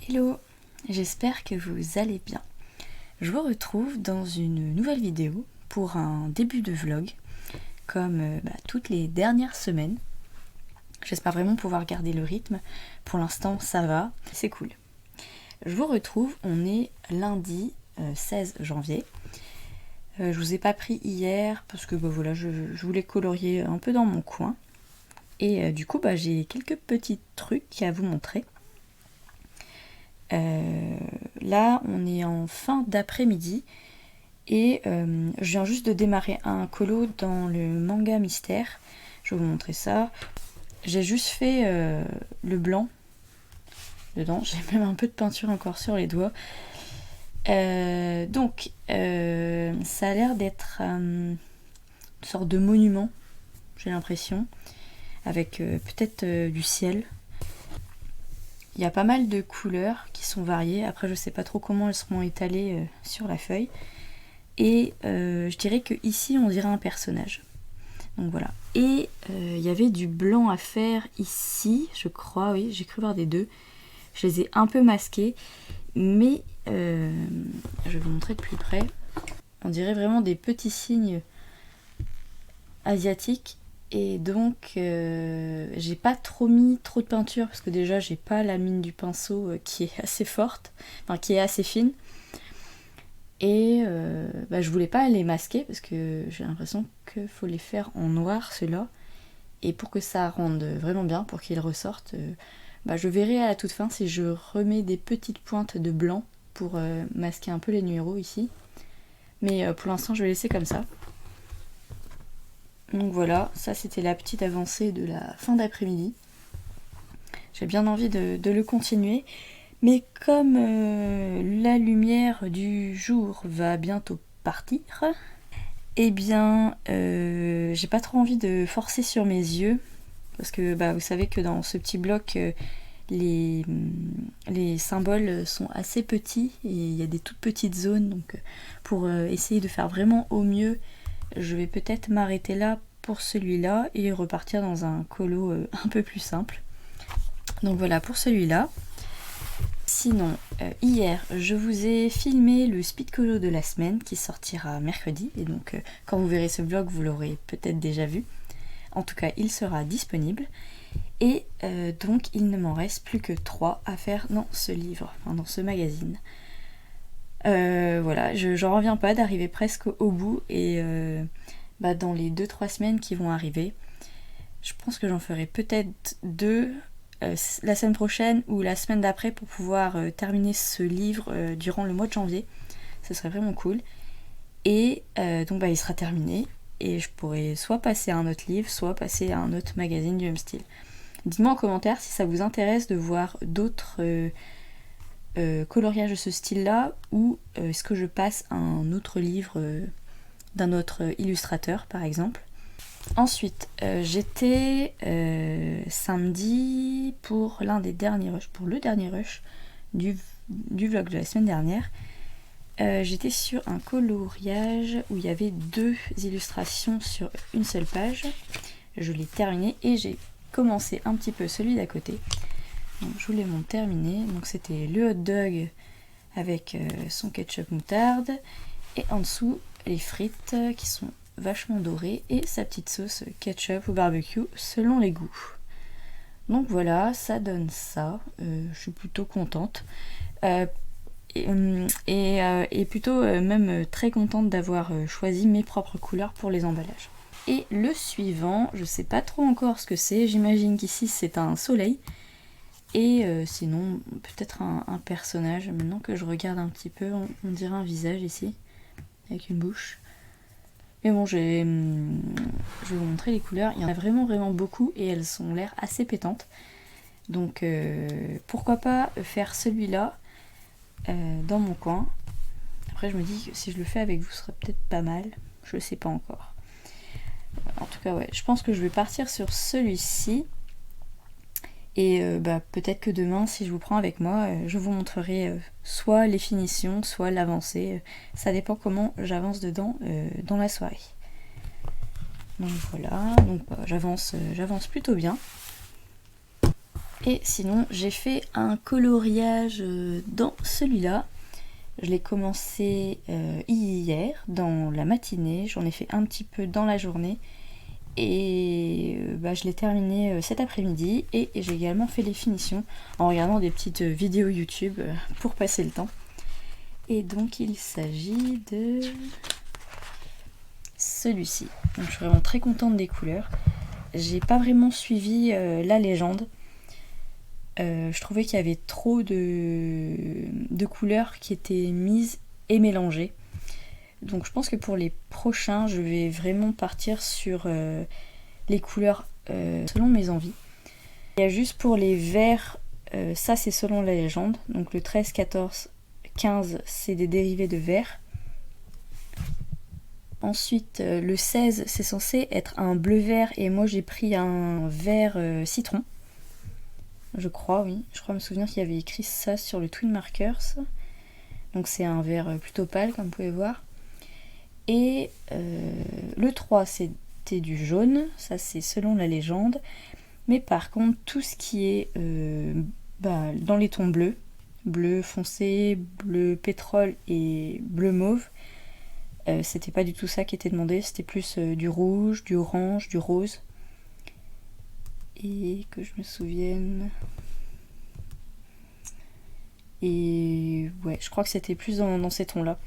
Hello, j'espère que vous allez bien. Je vous retrouve dans une nouvelle vidéo pour un début de vlog, comme toutes les dernières semaines. J'espère vraiment pouvoir garder le rythme. Pour l'instant, ça va, c'est cool. Je vous retrouve, on est lundi 16 janvier. Je vous ai pas pris hier parce que voilà, je voulais colorier un peu dans mon coin. Et du coup, j'ai quelques petits trucs à vous montrer. Là, on est en fin d'après-midi et je viens juste de démarrer un colo dans le manga mystère. Je vais vous montrer ça. J'ai juste fait le blanc dedans. J'ai même un peu de peinture encore sur les doigts. Donc, ça a l'air d'être une sorte de monument, j'ai l'impression, avec peut-être du ciel. Il y a pas mal de couleurs qui sont variées. Après, je sais pas trop comment elles seront étalées sur la feuille. Et je dirais que ici, on dirait un personnage. Donc voilà. Et il y avait du blanc à faire ici, je crois. Oui, j'ai cru voir des deux. Je les ai un peu masqués. Mais je vais vous montrer de plus près. On dirait vraiment des petits signes asiatiques. Et donc j'ai pas trop mis trop de peinture parce que déjà j'ai pas la mine du pinceau qui est assez forte, enfin qui est assez fine. Et je voulais pas les masquer parce que j'ai l'impression qu'il faut les faire en noir ceux-là. Et pour que ça rende vraiment bien, pour qu'ils ressortent, je verrai à la toute fin si je remets des petites pointes de blanc pour masquer un peu les numéros ici. Mais pour l'instant je vais laisser comme ça. Donc voilà, ça c'était la petite avancée de la fin d'après-midi. J'ai bien envie de le continuer. Mais comme la lumière du jour va bientôt partir, eh bien j'ai pas trop envie de forcer sur mes yeux. Parce que vous savez que dans ce petit bloc, les symboles sont assez petits et il y a des toutes petites zones. Donc pour essayer de faire vraiment au mieux, je vais peut-être m'arrêter là pour celui-là et repartir dans un colo un peu plus simple. Donc voilà pour celui-là. Sinon, hier, je vous ai filmé le speed colo de la semaine qui sortira mercredi. Et donc, quand vous verrez ce vlog, vous l'aurez peut-être déjà vu. En tout cas, il sera disponible. Et donc, il ne m'en reste plus que 3 à faire dans ce livre, enfin, dans ce magazine. Voilà, j'en reviens pas d'arriver presque au bout. Et dans les 2-3 semaines qui vont arriver, je pense que j'en ferai peut-être 2 la semaine prochaine ou la semaine d'après pour pouvoir terminer ce livre durant le mois de janvier. Ce serait vraiment cool. Et donc il sera terminé et je pourrai soit passer à un autre livre, soit passer à un autre magazine du même style. Dites-moi en commentaire si ça vous intéresse de voir d'autres coloriages de ce style-là ou est-ce que je passe à un autre livre d'un autre illustrateur par exemple. Ensuite, j'étais samedi pour le dernier rush du vlog de la semaine dernière. J'étais sur un coloriage où il y avait 2 illustrations sur une seule page. Je l'ai terminé et j'ai commencé un petit peu celui d'à côté. Donc, je vous l'ai terminé. Donc c'était le hot dog avec son ketchup moutarde et en dessous les frites qui sont vachement dorées et sa petite sauce ketchup ou barbecue selon les goûts. Donc voilà, ça donne ça. Je suis plutôt contente et plutôt même très contente d'avoir choisi mes propres couleurs pour les emballages. Et le suivant, je sais pas trop encore ce que c'est. J'imagine qu'ici c'est un soleil et sinon peut-être un personnage. Maintenant que je regarde un petit peu, on dirait un visage ici avec une bouche. Mais bon, je vais vous montrer les couleurs. Il y en a vraiment beaucoup et elles ont l'air assez pétantes. Donc pourquoi pas faire celui-là dans mon coin. Après je me dis que si je le fais avec vous, ce serait peut-être pas mal. Je sais pas encore. En tout cas ouais, je pense que je vais partir sur celui-ci. Et peut-être que demain, si je vous prends avec moi, je vous montrerai soit les finitions, soit l'avancée. Ça dépend comment j'avance dedans dans la soirée. Donc voilà, donc j'avance plutôt bien. Et sinon, j'ai fait un coloriage dans celui-là. Je l'ai commencé hier, dans la matinée. J'en ai fait un petit peu dans la journée. Et je l'ai terminé cet après-midi. Et j'ai également fait les finitions en regardant des petites vidéos YouTube pour passer le temps. Et donc, il s'agit de celui-ci. Donc, je suis vraiment très contente des couleurs. J'ai pas vraiment suivi la légende. Je trouvais qu'il y avait trop de couleurs qui étaient mises et mélangées. Donc je pense que pour les prochains, je vais vraiment partir sur les couleurs selon mes envies. Il y a juste pour les verts, ça c'est selon la légende. Donc le 13, 14, 15, c'est des dérivés de vert. Ensuite, le 16, c'est censé être un bleu-vert et moi j'ai pris un vert citron. Je crois, oui. Je crois me souvenir qu'il y avait écrit ça sur le Twin Markers. Donc c'est un vert plutôt pâle, comme vous pouvez voir. Et le 3, c'était du jaune. Ça, c'est selon la légende. Mais par contre, tout ce qui est dans les tons bleus, bleu foncé, bleu pétrole et bleu mauve, c'était pas du tout ça qui était demandé. C'était plus du rouge, du orange, du rose. Et que je me souvienne. Et ouais, je crois que c'était plus dans ces tons-là.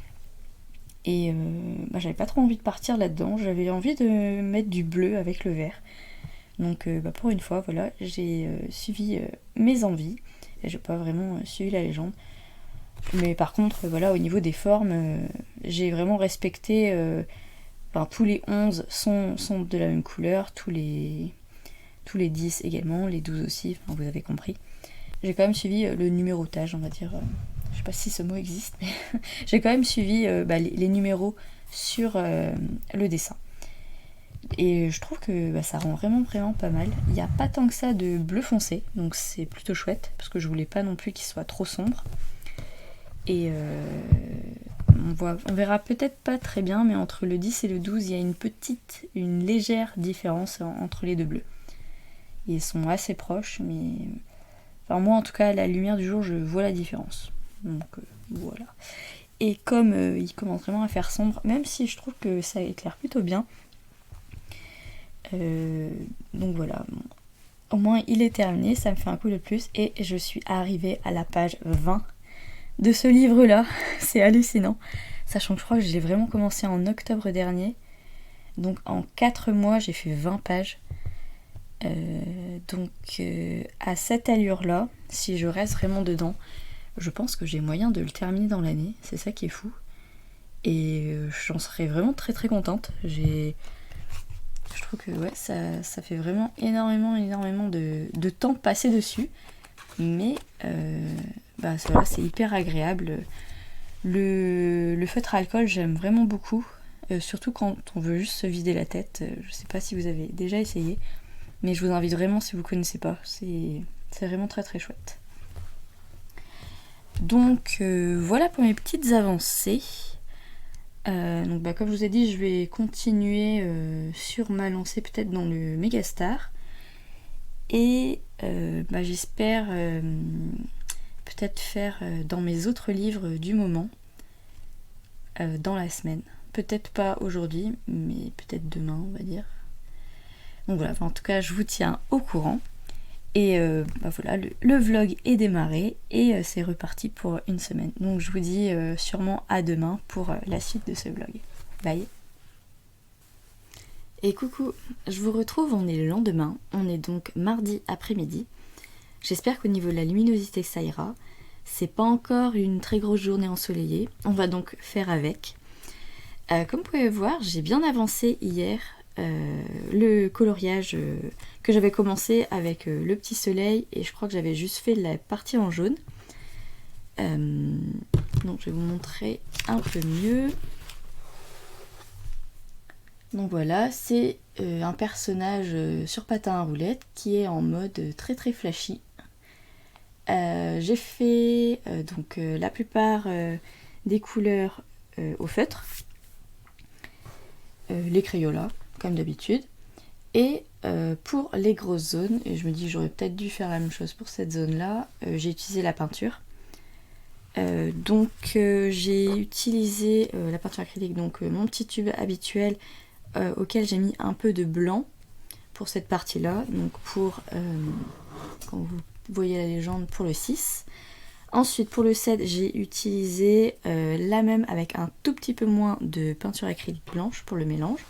Et j'avais pas trop envie de partir là-dedans. J'avais envie de mettre du bleu avec le vert. Donc pour une fois, voilà, j'ai suivi mes envies. Et j'ai pas vraiment suivi la légende. Mais par contre, voilà, au niveau des formes, j'ai vraiment respecté. Tous les 11 sont de la même couleur. Tous les 10 également, les 12 aussi, vous avez compris. J'ai quand même suivi le numérotage, on va dire. Je sais pas si ce mot existe, mais j'ai quand même suivi les numéros sur le dessin. Et je trouve que ça rend vraiment pas mal. Il n'y a pas tant que ça de bleu foncé, donc c'est plutôt chouette, parce que je voulais pas non plus qu'il soit trop sombre. Et on verra peut-être pas très bien, mais entre le 10 et le 12, il y a une légère différence entre les deux bleus. Ils sont assez proches, mais moi en tout cas à la lumière du jour je vois la différence. Donc voilà. Et comme il commence vraiment à faire sombre, même si je trouve que ça éclaire plutôt bien, donc voilà. Au moins il est terminé, ça me fait un coup de plus et je suis arrivée à la page 20 de ce livre là. C'est hallucinant, sachant que je crois que j'ai vraiment commencé en octobre dernier, donc en 4 mois j'ai fait 20 pages. Donc à cette allure là, si je reste vraiment dedans, je pense que j'ai moyen de le terminer dans l'année. C'est ça qui est fou et j'en serais vraiment très très contente. Je trouve que ouais, ça fait vraiment énormément de temps passé dessus, mais c'est hyper agréable. Le feutre à alcool j'aime vraiment beaucoup, surtout quand on veut juste se vider la tête. Je sais pas si vous avez déjà essayé, mais je vous invite vraiment si vous ne connaissez pas. C'est vraiment très très chouette. Donc voilà pour mes petites avancées. Donc comme je vous ai dit, je vais continuer sur ma lancée peut-être dans le Megastar. Et j'espère peut-être faire dans mes autres livres du moment dans la semaine. Peut-être pas aujourd'hui, mais peut-être demain on va dire. Donc voilà, en tout cas je vous tiens au courant. Et voilà, le vlog est démarré et c'est reparti pour une semaine. Donc je vous dis sûrement à demain pour la suite de ce vlog. Bye. Et coucou, je vous retrouve, on est le lendemain, on est donc mardi après-midi. J'espère qu'au niveau de la luminosité ça ira. C'est pas encore une très grosse journée ensoleillée, on va donc faire avec. Comme vous pouvez voir, j'ai bien avancé hier. Le coloriage que j'avais commencé avec le petit soleil et je crois que j'avais juste fait la partie en jaune. Donc je vais vous montrer un peu mieux. Donc voilà, c'est un personnage sur patin à roulettes qui est en mode très très flashy. J'ai fait la plupart des couleurs au feutre, les Crayolas comme d'habitude, et pour les grosses zones, et je me dis j'aurais peut-être dû faire la même chose pour cette zone-là, j'ai utilisé la peinture. Donc j'ai utilisé la peinture acrylique, donc mon petit tube habituel auquel j'ai mis un peu de blanc pour cette partie-là, donc pour, quand vous voyez la légende, pour le 6. Ensuite pour le 7 j'ai utilisé la même avec un tout petit peu moins de peinture acrylique blanche pour le mélange,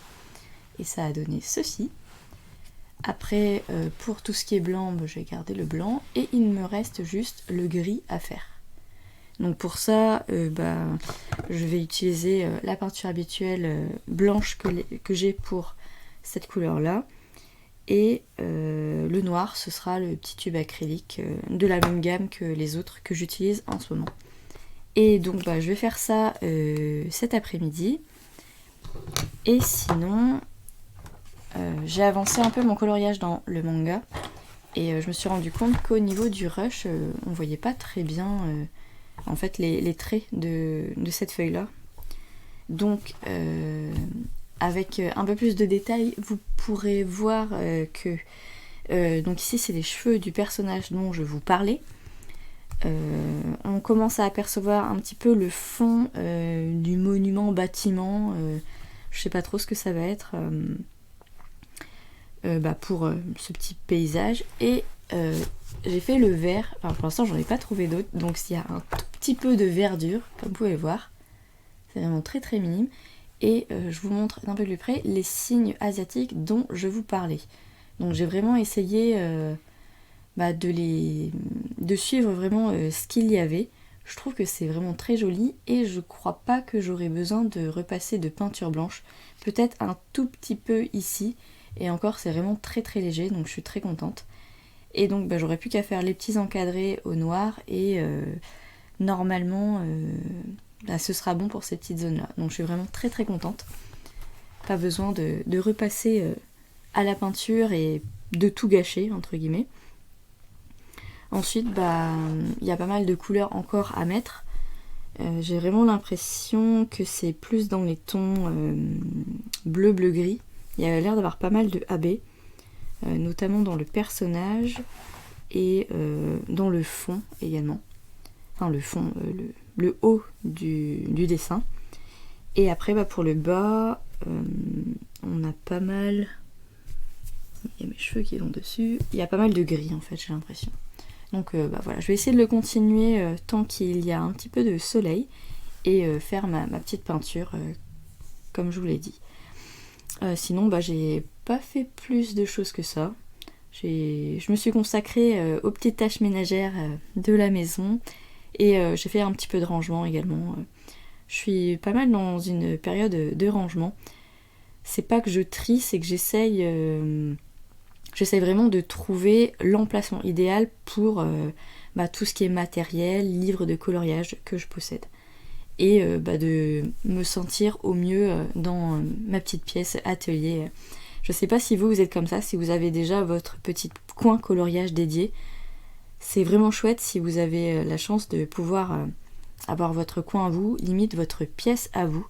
et ça a donné ceci. Après pour tout ce qui est blanc, j'ai gardé le blanc, et il me reste juste le gris à faire. Donc pour ça, je vais utiliser la peinture habituelle blanche que j'ai pour cette couleur-là. Et le noir, ce sera le petit tube acrylique de la même gamme que les autres que j'utilise en ce moment. Et donc je vais faire ça cet après-midi. Et sinon, j'ai avancé un peu mon coloriage dans le manga. Et je me suis rendu compte qu'au niveau du rush, on voyait pas très bien... en fait les traits de cette feuille là, donc avec un peu plus de détails vous pourrez voir que donc ici c'est les cheveux du personnage dont je vous parlais. On commence à apercevoir un petit peu le fond du monument bâtiment, je sais pas trop ce que ça va être pour ce petit paysage. Et j'ai fait le vert, enfin pour l'instant j'en ai pas trouvé d'autres, donc s'il y a un tout petit peu de verdure, comme vous pouvez voir, c'est vraiment très très minime. Et je vous montre d'un peu plus près les signes asiatiques dont je vous parlais. Donc j'ai vraiment essayé de suivre vraiment ce qu'il y avait. Je trouve que c'est vraiment très joli, et je crois pas que j'aurai besoin de repasser de peinture blanche, peut-être un tout petit peu ici, et encore c'est vraiment très très léger, donc je suis très contente. Et donc j'aurais plus qu'à faire les petits encadrés au noir, et normalement ce sera bon pour ces petites zones là. Donc je suis vraiment très très contente. Pas besoin de repasser à la peinture et de tout gâcher entre guillemets. Ensuite il y a pas mal de couleurs encore à mettre. J'ai vraiment l'impression que c'est plus dans les tons bleu gris. Il y a l'air d'avoir pas mal de AB. Notamment dans le personnage et dans le fond également. Enfin le fond, le haut du dessin. Et après pour le bas, on a pas mal... Il y a mes cheveux qui vont dessus. Il y a pas mal de gris en fait, j'ai l'impression. Donc voilà, je vais essayer de le continuer tant qu'il y a un petit peu de soleil, et faire ma petite peinture comme je vous l'ai dit. Sinon j'ai pas fait plus de choses que ça. Je me suis consacrée aux petites tâches ménagères de la maison, et j'ai fait un petit peu de rangement également. Je suis pas mal dans une période de rangement. C'est pas que je trie, c'est que j'essaye vraiment de trouver l'emplacement idéal pour tout ce qui est matériel, livres de coloriage que je possède. Et de me sentir au mieux dans ma petite pièce atelier. Je sais pas si vous êtes comme ça, si vous avez déjà votre petit coin coloriage dédié. C'est vraiment chouette si vous avez la chance de pouvoir avoir votre coin à vous, limite votre pièce à vous,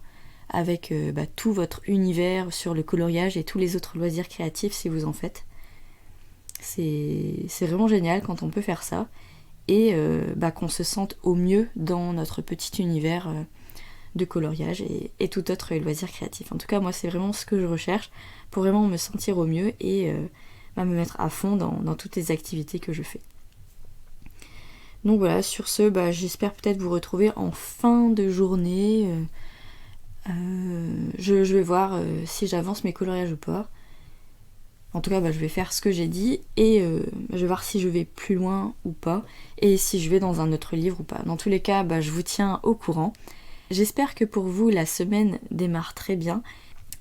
avec tout votre univers sur le coloriage et tous les autres loisirs créatifs si vous en faites. C'est vraiment génial quand on peut faire ça, et qu'on se sente au mieux dans notre petit univers de coloriage et tout autre loisir créatif. En tout cas moi c'est vraiment ce que je recherche pour vraiment me sentir au mieux, et me mettre à fond dans toutes les activités que je fais. Donc voilà, sur ce j'espère peut-être vous retrouver en fin de journée. Je vais voir si j'avance mes coloriages ou pas. En tout cas je vais faire ce que j'ai dit, et je vais voir si je vais plus loin ou pas, et si je vais dans un autre livre ou pas. Dans tous les cas je vous tiens au courant. J'espère que pour vous la semaine démarre très bien,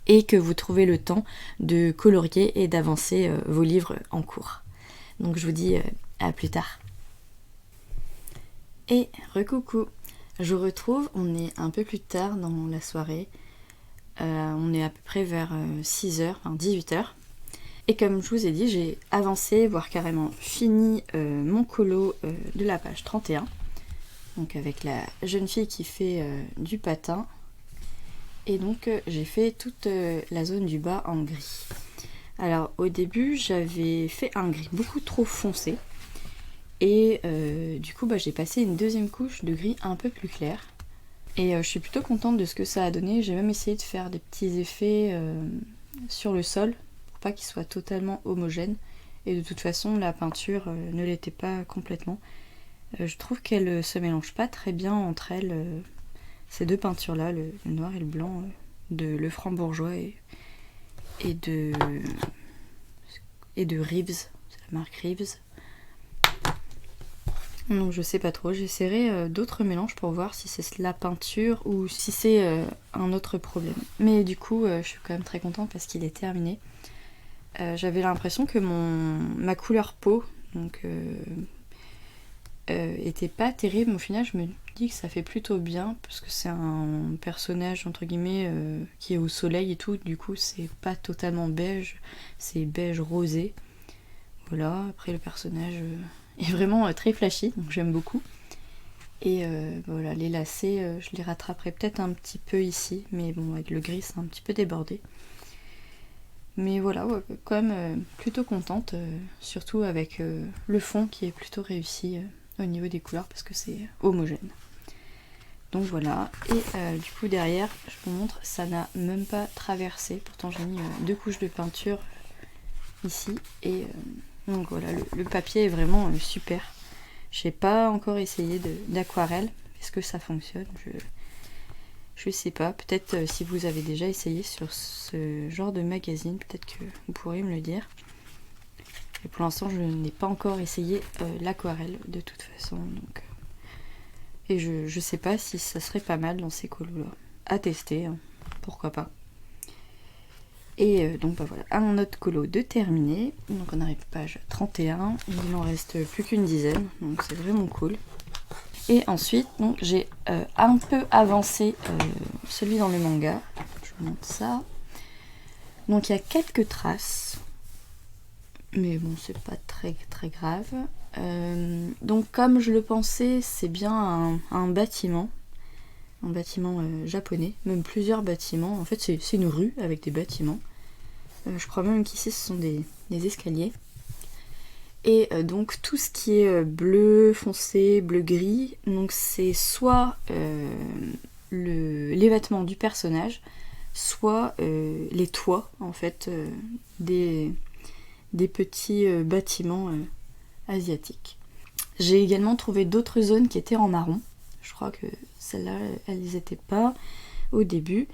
et que vous trouvez le temps de colorier et d'avancer vos livres en cours. Donc je vous dis à plus tard. Et recoucou, je vous retrouve, on est un peu plus tard dans la soirée, on est à peu près vers 6h, enfin 18h. Et comme je vous ai dit, j'ai avancé, voire carrément fini mon colo de la page 31. Donc avec la jeune fille qui fait du patin. Et donc j'ai fait toute la zone du bas en gris. Alors au début j'avais fait un gris beaucoup trop foncé et du coup j'ai passé une deuxième couche de gris un peu plus clair et je suis plutôt contente de ce que ça a donné. J'ai même essayé de faire des petits effets sur le sol pour pas qu'il soit totalement homogène et de toute façon la peinture ne l'était pas complètement. Je trouve qu'elle se mélange pas très bien entre elles, ces deux peintures là, le noir et le blanc de Le Franc-Bourgeois et de Reeves, c'est la marque Reeves. Donc je sais pas trop, j'essaierai d'autres mélanges pour voir si c'est la peinture ou si c'est un autre problème. Mais du coup je suis quand même très contente parce qu'il est terminé. J'avais l'impression que ma couleur peau donc, était pas terrible, mais au final je me dis que ça fait plutôt bien parce que c'est un personnage entre guillemets qui est au soleil et tout, du coup c'est pas totalement beige, c'est beige rosé. Voilà, après le personnage est vraiment très flashy, donc j'aime beaucoup. Et voilà, les lacets, je les rattraperai peut-être un petit peu ici, mais bon, avec le gris, c'est un petit peu débordé. Mais voilà, ouais, quand même plutôt contente, surtout avec le fond qui est plutôt réussi au niveau des couleurs, parce que c'est homogène. Donc voilà, et du coup derrière, je vous montre, ça n'a même pas traversé. Pourtant j'ai mis 2 couches de peinture ici, et donc voilà, le papier est vraiment super. J'ai pas encore essayé d'aquarelle. Est-ce que ça fonctionne? Je sais pas. Peut-être si vous avez déjà essayé sur ce genre de magazine, peut-être que vous pourrez me le dire. Et pour l'instant, je n'ai pas encore essayé l'aquarelle de toute façon. Donc, et je sais pas si ça serait pas mal dans ces colos-là. À tester, hein. Pourquoi pas. Et donc voilà, un autre colo de terminé. Donc on arrive page 31. Il n'en reste plus qu'une dizaine, donc c'est vraiment cool. Et ensuite, donc j'ai un peu avancé celui dans le manga. Je vous montre ça. Donc il y a quelques traces, mais bon, c'est pas très très grave. Donc comme je le pensais, c'est bien un bâtiment. Un bâtiment japonais, même plusieurs bâtiments. En fait, c'est une rue avec des bâtiments. Je crois même qu'ici, ce sont des escaliers. Et donc, tout ce qui est bleu foncé, bleu gris, donc c'est soit les vêtements du personnage, soit les toits, en fait, des petits bâtiments asiatiques. J'ai également trouvé d'autres zones qui étaient en marron. Je crois que celles-là, elles n'y étaient pas au début.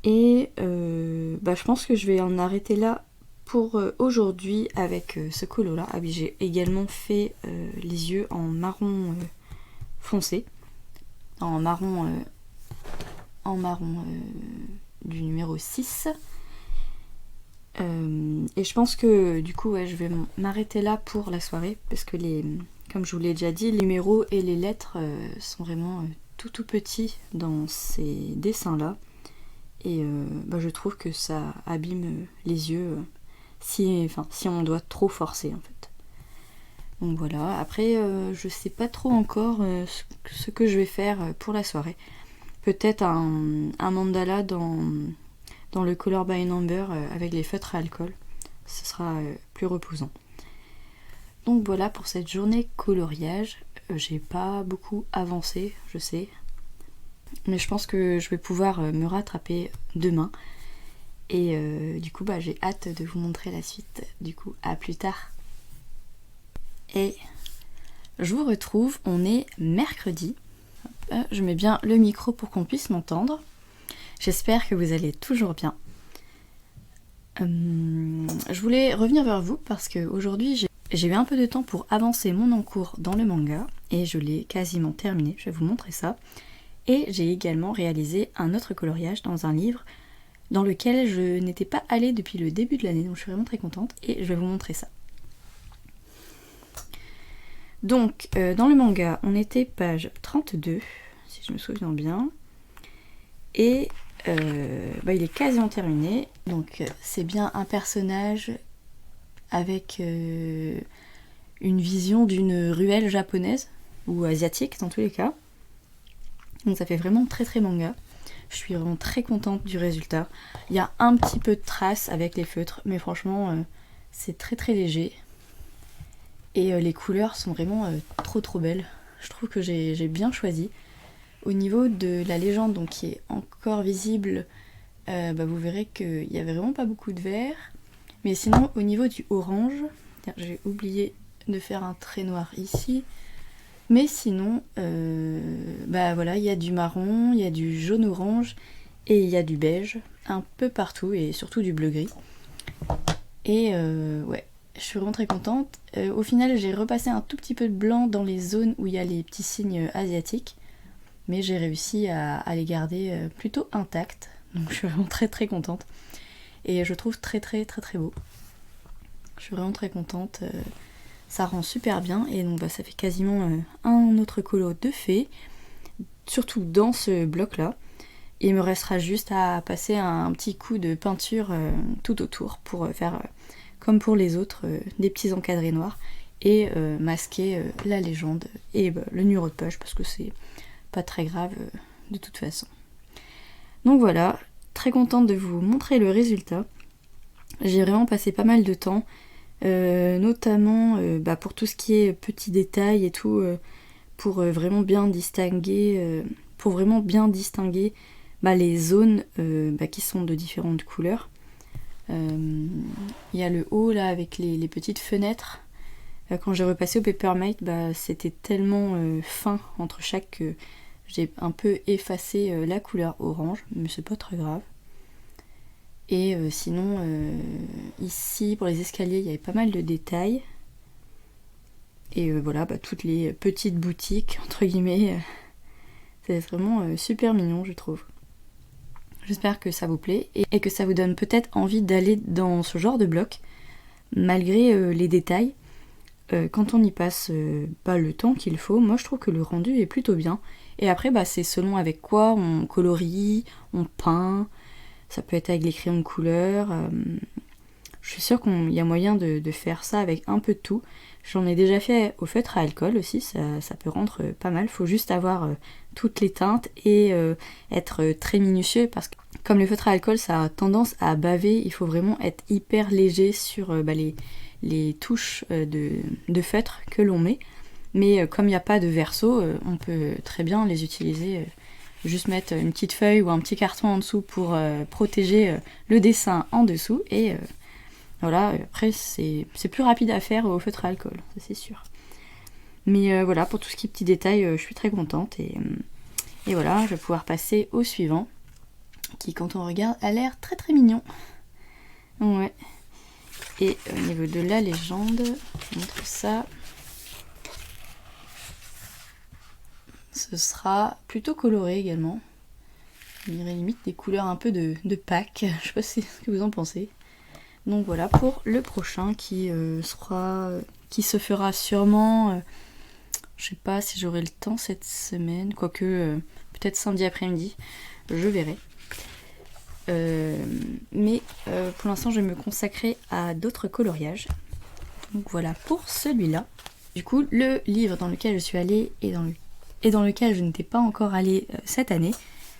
Et je pense que je vais en arrêter là pour aujourd'hui avec ce colo-là. Ah oui, j'ai également fait les yeux en marron foncé. En marron du numéro 6. Et je pense que du coup, ouais, je vais m'arrêter là pour la soirée. Parce que comme je vous l'ai déjà dit, les numéros et les lettres sont vraiment tout petits dans ces dessins-là. Et je trouve que ça abîme les yeux si on doit trop forcer en fait. Donc voilà, après je sais pas trop encore ce que je vais faire pour la soirée. Peut-être un mandala dans le Color by Number avec les feutres à alcool. Ce sera plus reposant. Donc voilà pour cette journée coloriage. J'ai pas beaucoup avancé, je sais. Mais je pense que je vais pouvoir me rattraper demain. Et du coup, j'ai hâte de vous montrer la suite. Du coup, à plus tard. Et je vous retrouve, on est mercredi. Je mets bien le micro pour qu'on puisse m'entendre. J'espère que vous allez toujours bien. Je voulais revenir vers vous parce qu'aujourd'hui, j'ai eu un peu de temps pour avancer mon encours dans le manga. Et je l'ai quasiment terminé, je vais vous montrer ça. Et j'ai également réalisé un autre coloriage dans un livre dans lequel je n'étais pas allée depuis le début de l'année, donc je suis vraiment très contente et je vais vous montrer ça. Donc dans le manga, on était page 32, si je me souviens bien, et il est quasiment terminé. Donc c'est bien un personnage avec une vision d'une ruelle japonaise, ou asiatique dans tous les cas. Donc ça fait vraiment très très manga. Je suis vraiment très contente du résultat. Il y a un petit peu de traces avec les feutres, mais franchement, c'est très très léger. Et les couleurs sont vraiment trop belles. Je trouve que j'ai bien choisi. Au niveau de la légende, donc qui est encore visible, vous verrez qu'il n'y avait vraiment pas beaucoup de vert. Mais sinon, au niveau du orange, j'ai oublié de faire un trait noir ici. Mais sinon, voilà, il y a du marron, il y a du jaune-orange et il y a du beige, un peu partout et surtout du bleu-gris. Et ouais, je suis vraiment très contente. Au final, j'ai repassé un tout petit peu de blanc dans les zones où il y a les petits signes asiatiques. Mais j'ai réussi à les garder plutôt intacts. Donc je suis vraiment très très contente. Et je trouve très beau. Je suis vraiment très contente. Ça rend super bien. Et donc ça fait quasiment un autre colo de fait. Surtout dans ce bloc là. Et il me restera juste à passer un petit coup de peinture tout autour pour faire comme pour les autres des petits encadrés noirs. Et masquer la légende et le numéro de poche parce que c'est pas très grave de toute façon. Donc voilà, très contente de vous montrer le résultat. J'ai vraiment passé pas mal de temps, notamment pour tout ce qui est petits détails et tout, pour vraiment bien distinguer, les zones qui sont de différentes couleurs. Il y a le haut là avec les petites fenêtres. Quand j'ai repassé au Papermate, c'était tellement fin entre chaque que j'ai un peu effacé la couleur orange, mais c'est pas très grave. Et sinon, ici pour les escaliers, il y avait pas mal de détails. Et voilà, toutes les petites boutiques, entre guillemets, c'est vraiment super mignon, je trouve. J'espère que ça vous plaît et que ça vous donne peut-être envie d'aller dans ce genre de bloc, malgré les détails. Quand on y passe pas le temps qu'il faut, moi je trouve que le rendu est plutôt bien. Et après, c'est selon avec quoi on colorie, on peint. Ça peut être avec les crayons de couleur. Je suis sûre qu'il y a moyen de faire ça avec un peu de tout. J'en ai déjà fait au feutre à alcool aussi, ça peut rendre pas mal. Faut juste avoir toutes les teintes et être très minutieux parce que comme le feutre à alcool, ça a tendance à baver. Il faut vraiment être hyper léger sur les touches de feutre que l'on met. Mais comme il n'y a pas de verso, on peut très bien les utiliser. Juste mettre une petite feuille ou un petit carton en dessous pour protéger le dessin en dessous. Et voilà, après c'est plus rapide à faire au feutre à alcool, ça c'est sûr. Mais voilà, pour tout ce qui est petits détails, je suis très contente. Et voilà, je vais pouvoir passer au suivant, qui quand on regarde a l'air très mignon. Ouais. Et au niveau de la légende, je vous montre ça. Ce sera plutôt coloré également. On dirait limite des couleurs un peu de Pâques. Je sais pas ce que vous en pensez. Donc voilà pour le prochain qui se fera sûrement. Je sais pas si j'aurai le temps cette semaine. Quoique peut-être samedi après-midi. Je verrai. Mais pour l'instant je vais me consacrer à d'autres coloriages. Donc voilà pour celui-là. Du coup le livre dans lequel je suis allée et dans lequel je n'étais pas encore allée cette année,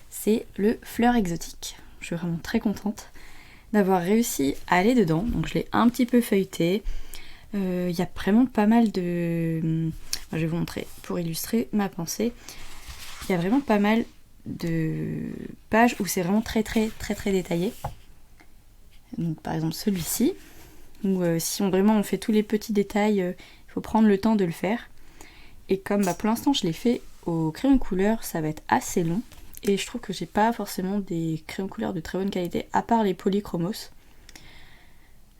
c'est le Fleurs exotiques. Je suis vraiment très contente d'avoir réussi à aller dedans. Donc je l'ai un petit peu feuilleté. Il y a vraiment pas mal de... je vais vous montrer pour illustrer ma pensée. Il y a vraiment pas mal de pages où c'est vraiment très détaillé. Donc par exemple celui-ci, où si on fait tous les petits détails, il faut prendre le temps de le faire. Et comme pour l'instant je l'ai fait au crayon couleur, ça va être assez long. Et je trouve que j'ai pas forcément des crayons couleur de très bonne qualité, à part les polychromos.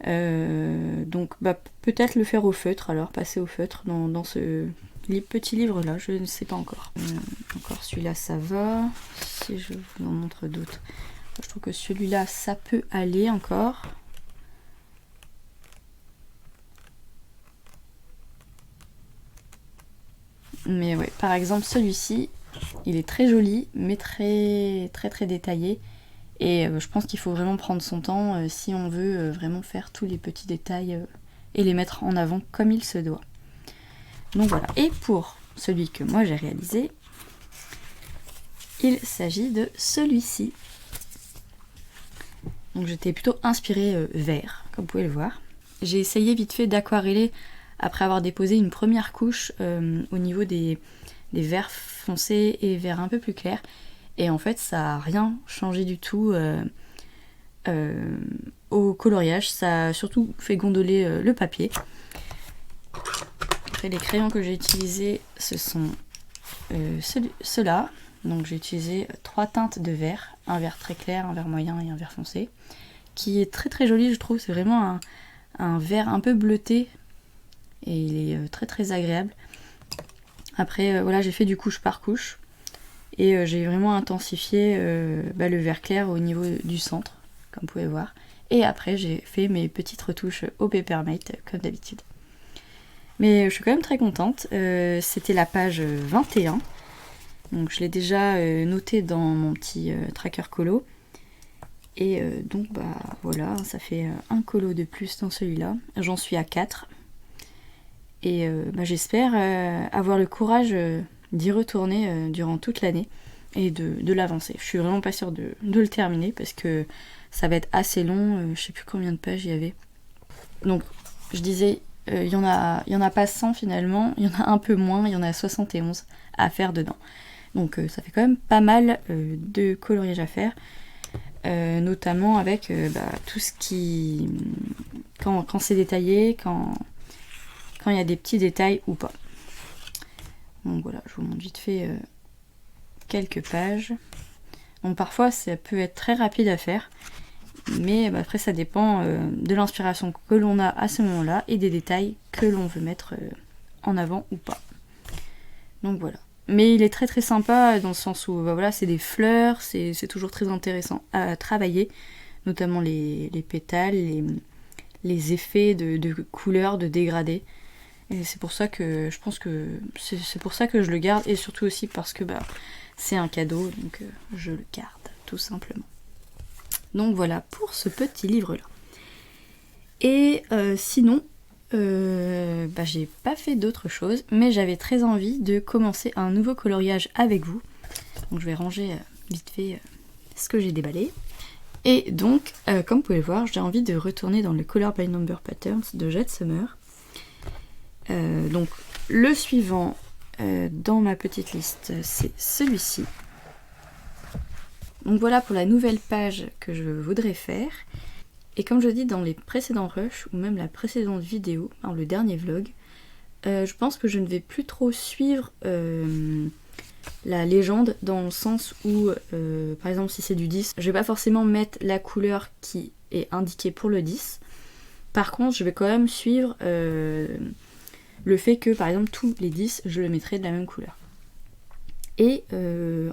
Donc peut-être le faire au feutre, alors passer au feutre dans ce petit livre là, je ne sais pas encore. Encore celui-là ça va. Si je vous en montre d'autres, je trouve que celui-là ça peut aller encore. Mais ouais, par exemple celui-ci, il est très joli, mais très détaillé. Et je pense qu'il faut vraiment prendre son temps si on veut vraiment faire tous les petits détails et les mettre en avant comme il se doit. Donc voilà. Et pour celui que moi j'ai réalisé, il s'agit de celui-ci. Donc j'étais plutôt inspirée vert, comme vous pouvez le voir. J'ai essayé vite fait d'aquareller après avoir déposé une première couche au niveau des verts foncés et verts un peu plus clairs. Et en fait, ça n'a rien changé du tout au coloriage. Ça a surtout fait gondoler le papier. Après, les crayons que j'ai utilisés, ce sont ceux-là. Donc j'ai utilisé 3 teintes de vert. Un vert très clair, un vert moyen et un vert foncé. Qui est très très joli, je trouve. C'est vraiment un vert un peu bleuté. Et il est très très agréable. Après, voilà, j'ai fait du couche par couche. Et j'ai vraiment intensifié le vert clair au niveau du centre, comme vous pouvez voir. Et après, j'ai fait mes petites retouches au Papermate, comme d'habitude. Mais je suis quand même très contente. C'était la page 21. Donc je l'ai déjà noté dans mon petit tracker colo. Et donc voilà, ça fait un colo de plus dans celui-là. J'en suis à 4. Et j'espère avoir le courage d'y retourner durant toute l'année et de l'avancer. Je suis vraiment pas sûre de le terminer parce que ça va être assez long. Je sais plus combien de pages il y avait. Donc je disais, il y en a pas 100 finalement, il y en a un peu moins, il y en a 71 à faire dedans. Donc ça fait quand même pas mal de coloriage à faire. Notamment avec tout ce qui... Quand c'est détaillé, quand il y a des petits détails ou pas. Donc voilà, je vous montre vite fait quelques pages. Donc parfois ça peut être très rapide à faire, mais après ça dépend de l'inspiration que l'on a à ce moment-là et des détails que l'on veut mettre en avant ou pas. Donc voilà. Mais il est très très sympa dans le sens où voilà, c'est des fleurs, c'est toujours très intéressant à travailler, notamment les pétales, les effets de couleurs, de dégradés. Et c'est pour ça que je pense que c'est pour ça que je le garde, et surtout aussi parce que c'est un cadeau, donc je le garde tout simplement. Donc voilà pour ce petit livre là. Et sinon, j'ai pas fait d'autre chose, mais j'avais très envie de commencer un nouveau coloriage avec vous. Donc je vais ranger vite fait ce que j'ai déballé. Et donc, comme vous pouvez le voir, j'ai envie de retourner dans le Color by Number Patterns de Jade Summer. Donc le suivant dans ma petite liste, c'est celui-ci. Donc voilà pour la nouvelle page que je voudrais faire. Et comme je dis dans les précédents rushs, ou même la précédente vidéo, le dernier vlog, je pense que je ne vais plus trop suivre la légende, dans le sens où, par exemple si c'est du 10, je vais pas forcément mettre la couleur qui est indiquée pour le 10. Par contre, je vais quand même suivre le fait que, par exemple, tous les 10, je le mettrai de la même couleur. Et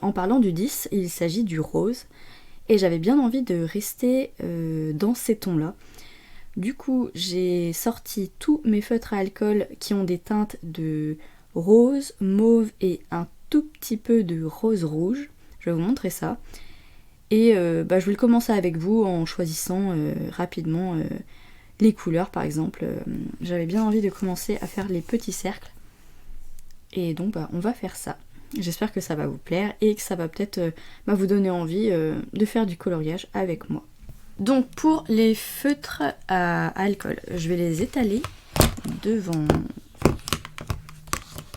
en parlant du 10, il s'agit du rose. Et j'avais bien envie de rester dans ces tons-là. Du coup, j'ai sorti tous mes feutres à alcool qui ont des teintes de rose, mauve et un tout petit peu de rose rouge. Je vais vous montrer ça. Et je vais commencer avec vous en choisissant rapidement les couleurs, par exemple. J'avais bien envie de commencer à faire les petits cercles. Et donc, on va faire ça. J'espère que ça va vous plaire et que ça va peut-être vous donner envie de faire du coloriage avec moi. Donc pour les feutres à alcool, je vais les étaler devant...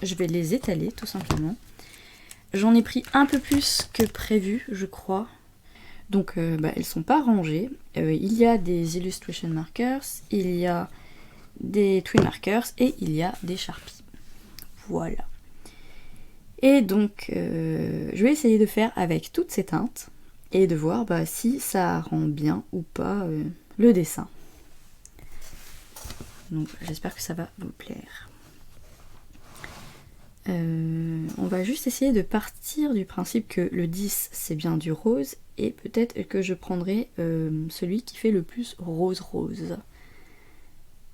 Je vais les étaler tout simplement. J'en ai pris un peu plus que prévu, je crois. Donc elles sont pas rangées. Il y a des illustration markers, il y a des twin markers et il y a des Sharpies. Voilà. Et donc, je vais essayer de faire avec toutes ces teintes et de voir si ça rend bien ou pas le dessin. Donc, j'espère que ça va vous plaire. On va juste essayer de partir du principe que le 10, c'est bien du rose, et peut-être que je prendrai celui qui fait le plus rose-rose.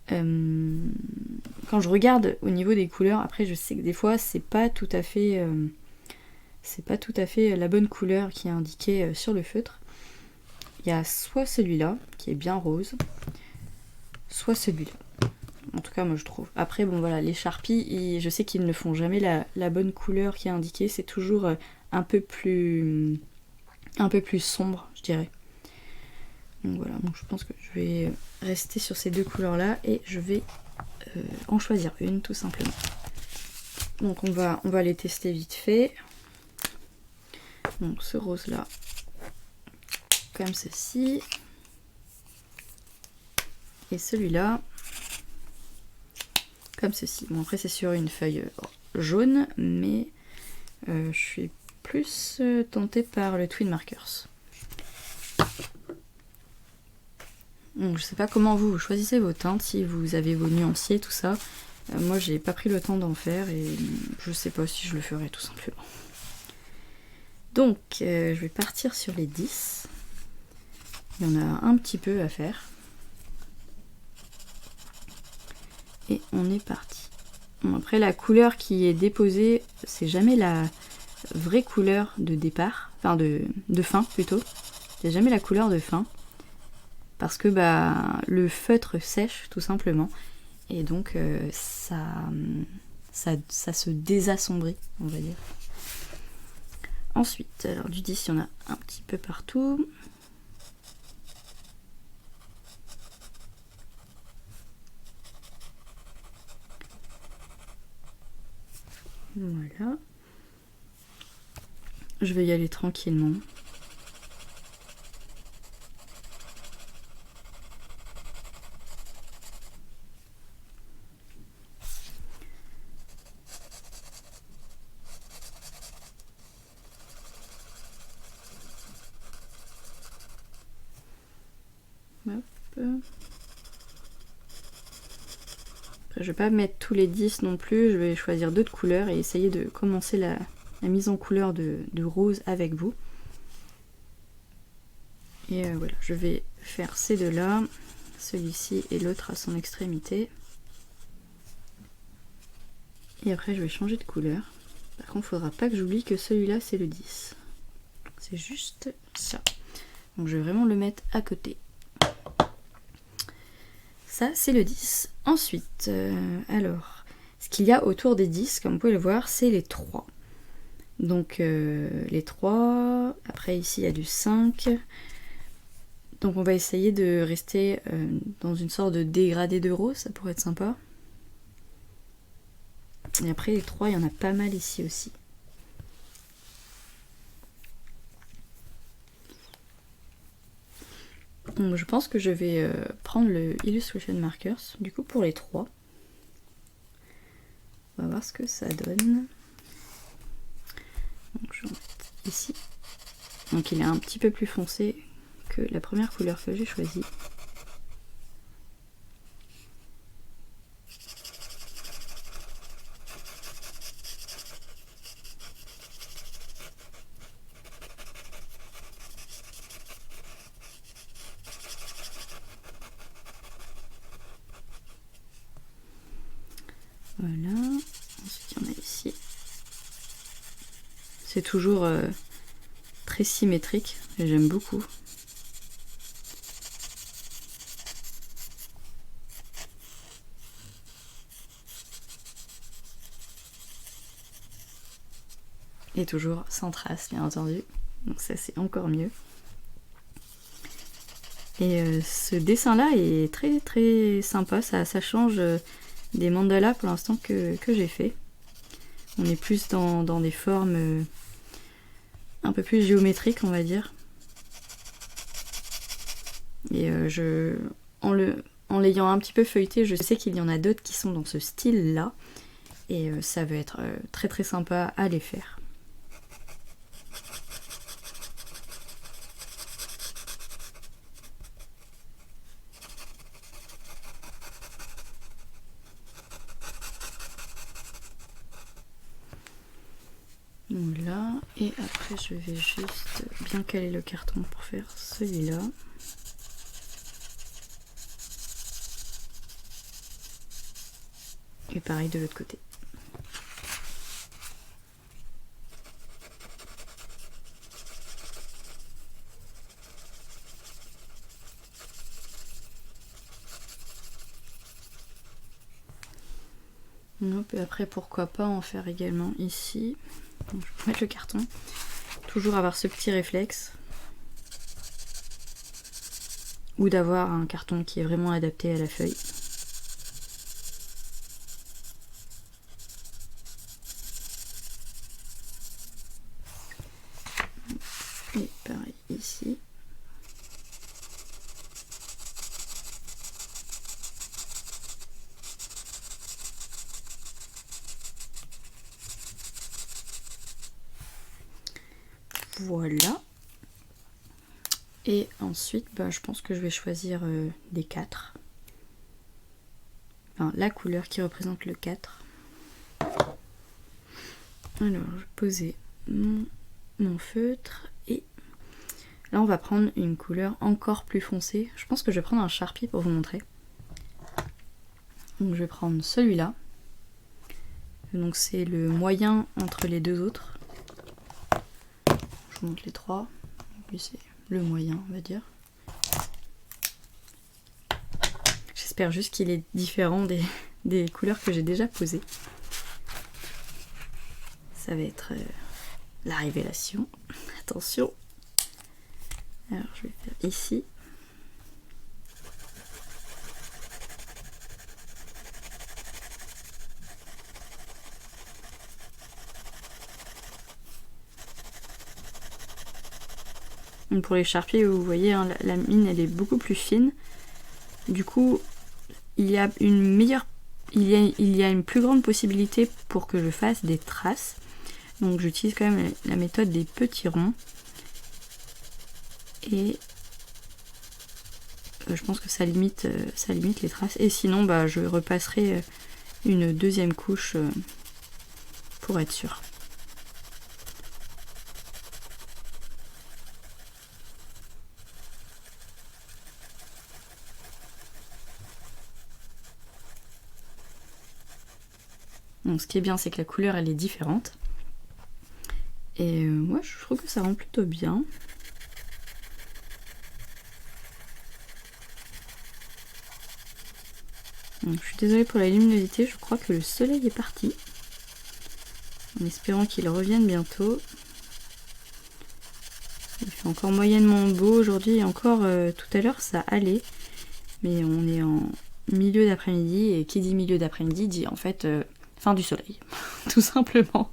Quand je regarde au niveau des couleurs, après je sais que des fois c'est pas tout à fait la bonne couleur qui est indiquée sur le feutre. Il y a soit celui-là qui est bien rose, soit celui-là. En tout cas moi je trouve. Après bon voilà, les Sharpies, je sais qu'ils ne font jamais la bonne couleur qui est indiquée, c'est toujours un peu plus sombre je dirais. Donc voilà, donc je pense que je vais rester sur ces deux couleurs là et je vais en choisir une tout simplement. Donc on va les tester vite fait. Donc ce rose là, comme ceci. Et celui-là, comme ceci. Bon après c'est sur une feuille jaune, mais je suis plus tentée par le Twin Markers. Donc je sais pas comment vous choisissez vos teintes, si vous avez vos nuanciers, tout ça. Moi j'ai pas pris le temps d'en faire et je sais pas si je le ferai tout simplement. Donc je vais partir sur les 10. Il y en a un petit peu à faire. Et on est parti. Bon, après la couleur qui est déposée, c'est jamais la vraie couleur de départ, enfin de fin plutôt. C'est jamais la couleur de fin. Parce que bah, le feutre sèche tout simplement. Et donc ça se désassombrit, on va dire. Ensuite, alors du 10, il y en a un petit peu partout. Voilà. Je vais y aller tranquillement. Hop. Après, je vais pas mettre tous les 10 non plus, je vais choisir d'autres couleurs et essayer de commencer la mise en couleur de rose avec vous. Et voilà, je vais faire ces deux-là, celui-ci et l'autre à son extrémité. Et après, je vais changer de couleur. Par contre, il faudra pas que j'oublie que celui-là, c'est le 10. C'est juste ça. Donc, je vais vraiment le mettre à côté. Ça, c'est le 10. Ensuite, alors, ce qu'il y a autour des 10, comme vous pouvez le voir, c'est les 3. Donc, les 3. Après, ici, il y a du 5. Donc, on va essayer de rester dans une sorte de dégradé de rose. Ça pourrait être sympa. Et après, les 3, il y en a pas mal ici aussi. Donc, je pense que je vais prendre le Illustration Markers, du coup, pour les 3. On va voir ce que ça donne. Donc, je vais en mettre ici. Donc, il est un petit peu plus foncé que la première couleur que j'ai choisie. Voilà, ensuite il y en a ici. C'est toujours très symétrique et j'aime beaucoup. Et toujours sans trace, bien entendu. Donc ça c'est encore mieux. Et ce dessin-là est très très sympa, ça change des mandalas pour l'instant que j'ai fait. On est plus dans des formes un peu plus géométriques, on va dire. Et en l'ayant un petit peu feuilleté, je sais qu'il y en a d'autres qui sont dans ce style-là. Et ça va être très très sympa à les faire. Voilà, et après je vais juste bien caler le carton pour faire celui-là. Et pareil de l'autre côté. Hop, et après pourquoi pas en faire également ici. Donc, je vais mettre le carton. Toujours avoir ce petit réflexe. Ou d'avoir un carton qui est vraiment adapté à la feuille. Et pareil ici. Voilà. Et ensuite, je pense que je vais choisir des 4. Enfin, la couleur qui représente le 4. Alors, je vais poser mon feutre et là on va prendre une couleur encore plus foncée. Je pense que je vais prendre un Sharpie pour vous montrer. Donc je vais prendre celui-là. Donc c'est le moyen entre les deux autres. Je vous montre les 3. Lui c'est le moyen, on va dire. J'espère juste qu'il est différent des couleurs que j'ai déjà posées. Ça va être la révélation. Attention. Alors je vais faire ici. Donc pour les Sharpies, vous voyez, hein, la mine elle est beaucoup plus fine. Du coup, il y a une plus grande possibilité pour que je fasse des traces. Donc j'utilise quand même la méthode des petits ronds. Et je pense que ça limite les traces. Et sinon, je repasserai une deuxième couche pour être sûre. Donc ce qui est bien, c'est que la couleur elle est différente. Et moi je trouve que ça rend plutôt bien. Donc, je suis désolée pour la luminosité, je crois que le soleil est parti. En espérant qu'il revienne bientôt. Il fait encore moyennement beau aujourd'hui et encore tout à l'heure ça allait. Mais on est en milieu d'après-midi et qui dit milieu d'après-midi dit en fait fin du soleil. Tout simplement.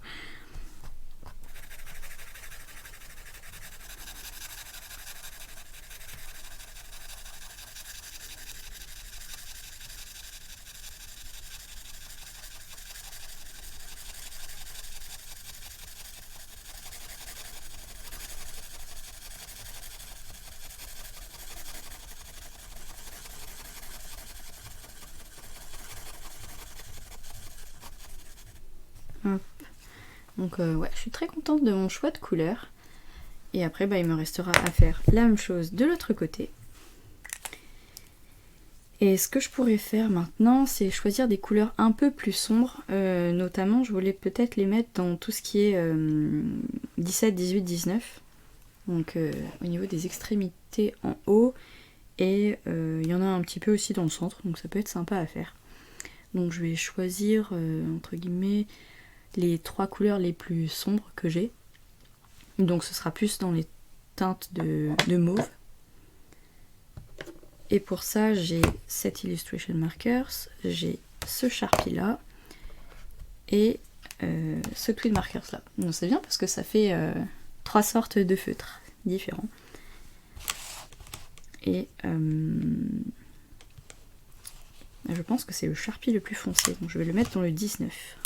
Hop. Donc ouais, je suis très contente de mon choix de couleur. Et après, il me restera à faire la même chose de l'autre côté. Et ce que je pourrais faire maintenant, c'est choisir des couleurs un peu plus sombres. Notamment, je voulais peut-être les mettre dans tout ce qui est 17, 18, 19. Donc au niveau des extrémités en haut. Et il y en a un petit peu aussi dans le centre. Donc ça peut être sympa à faire. Donc je vais choisir, entre guillemets, les 3 couleurs les plus sombres que j'ai. Donc ce sera plus dans les teintes de mauve. Et pour ça, j'ai cet Illustration Markers, j'ai ce Sharpie là et ce Tweed Markers là. Donc c'est bien parce que ça fait 3 sortes de feutres différents. Et je pense que c'est le Sharpie le plus foncé, donc je vais le mettre dans le 19.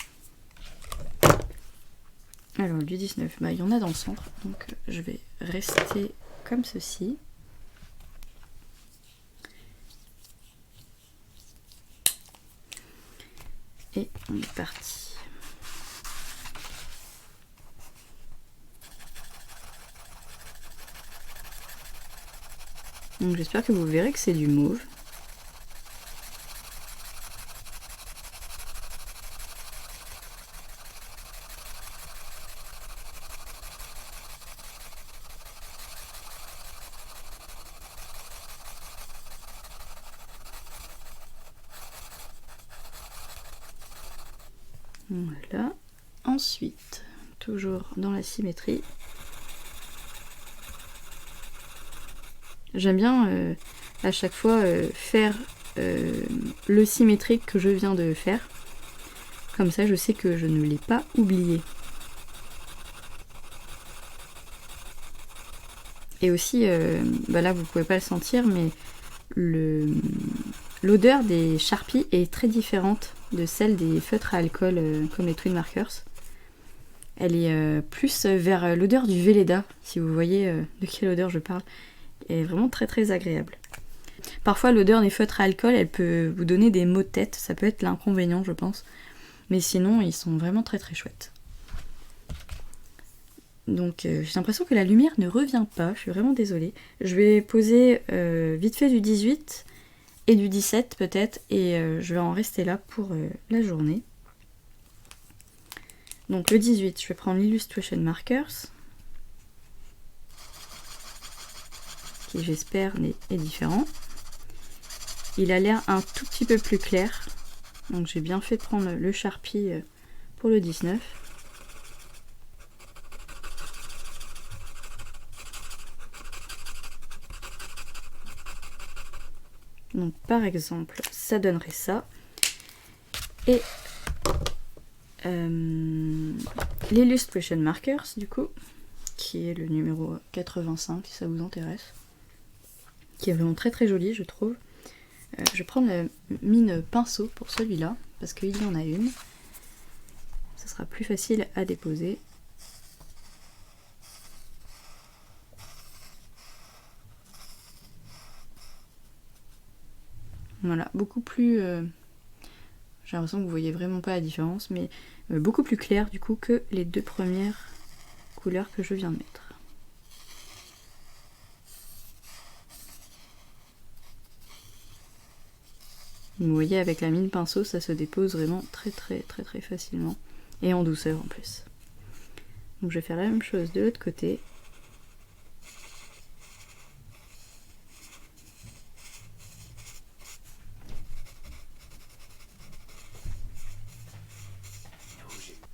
Alors du 19, il y en a dans le centre, donc je vais rester comme ceci. Et on est parti. Donc j'espère que vous verrez que c'est du mauve. Voilà. Ensuite, toujours dans la symétrie, j'aime bien à chaque fois faire le symétrique que je viens de faire. Comme ça, je sais que je ne l'ai pas oublié. Et aussi, là vous pouvez pas le sentir, mais l'odeur des Sharpies est très différente de celle des feutres à alcool comme les Twin Markers. Elle est plus vers l'odeur du Velleda, si vous voyez de quelle odeur je parle. Elle est vraiment très très agréable. Parfois l'odeur des feutres à alcool, elle peut vous donner des maux de tête, ça peut être l'inconvénient je pense. Mais sinon, ils sont vraiment très très chouettes. Donc j'ai l'impression que la lumière ne revient pas, je suis vraiment désolée. Je vais poser vite fait du 18 et du 17 peut-être, et je vais en rester là pour la journée. Donc le 18, je vais prendre l'Illustration Markers, qui j'espère est différent. Il a l'air un tout petit peu plus clair, donc j'ai bien fait de prendre le Sharpie pour le 19. Donc par exemple, ça donnerait ça. Et l'Illustration Markers, du coup, qui est le numéro 85, si ça vous intéresse. Qui est vraiment très très joli, je trouve. Je vais prendre la mine pinceau pour celui-là, parce qu'il y en a une. Ça sera plus facile à déposer. Voilà, beaucoup plus... j'ai l'impression que vous voyez vraiment pas la différence, mais beaucoup plus clair du coup que les deux premières couleurs que je viens de mettre. Vous voyez, avec la mine pinceau, ça se dépose vraiment très très très très facilement. Et en douceur en plus. Donc je vais faire la même chose de l'autre côté.